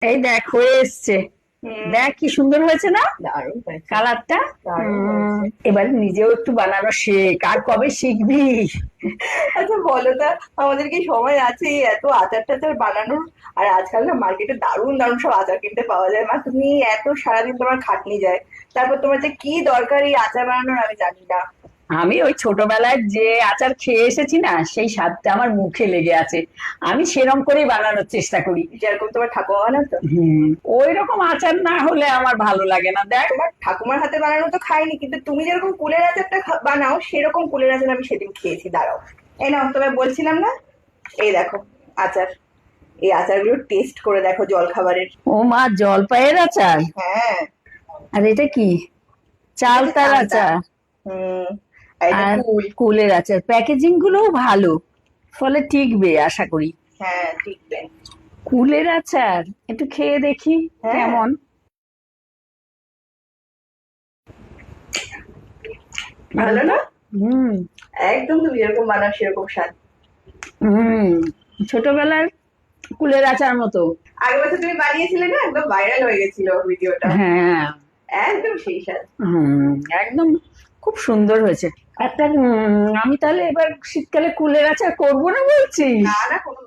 এই দেখ হয়ে এসছে। দেখ কি সুন্দর হয়েছে না দারুণ হয়েছে। কালারটা। দারুণ হয়েছে। এবার নিজেও একটু বানানো শেখ, আর কবে শিখবি? আচ্ছা বলো তা, আমাদের কি সময় আছে এই এত আচার টাচার বানানোর? আর আজকাল না মার্কেটে দারুণ দারুণ সব আচার কিনতে পাওয়া যায়। মা তুমি এত সারাদিন তোমার খাটনি যায়, তারপর তোমার যে কি দরকার এই আচার বানানোর আমি জানি না। আমি ওই ছোটবেলায় যে আচার খেয়ে এসেছি না, সেই স্বাদটা আমার মুখে লেগে আছে। আমি সেরকম করেই বানানোর চেষ্টা করি। যেরকম তোমার ঠাকুমা বানাতো। ওই রকম আচার না হলে আমার ভালো লাগে না, দেখ। তোমার ঠাকুমার হাতে বানানো তো খাইনি, কিন্তু তুমি যেরকম কুলের আচারটা বানাও সেরকম কুলের আচার আমি সেদিন খেয়েছি। দাঁড়াও, এই নাও, তোমায় বলছিলাম না, এই দেখো আচার। এই আচারগুলো টেস্ট করে দেখো, জল খাবারের। ও মা, জলপাইয়ের আচার? হ্যাঁ। আর এটা কি? এটা হচ্ছে চালতার চালতা। আচার? হুম। আর এটা আর কুল। কুলের আচার প্যাকেজিং গুলোও ভালো, ফলে টিকবে আশা করি। হ্যাঁ, ঠিক। কুলের আচার একটু খেয়ে দেখি হ্যাঁ, কেমন। ভালো বলতো। না? হুম। একদম তুমি যেরকম বানাও সেরকম স্বাদ। হুম। ছোটবেলার কুলের আচার মতো। আগের বছর তুমি বানিয়েছিলে না, একদম ভাইরাল হয়ে গেছিল ভিডিওটা। হ্যাঁ। একদম সেই স্বাদ। হুম। একদম। খুব সুন্দর হয়েছে। একটা আমি তাহলে এবার শীতকালে কুলের আচার করবো না বলছিস? না না, কোনো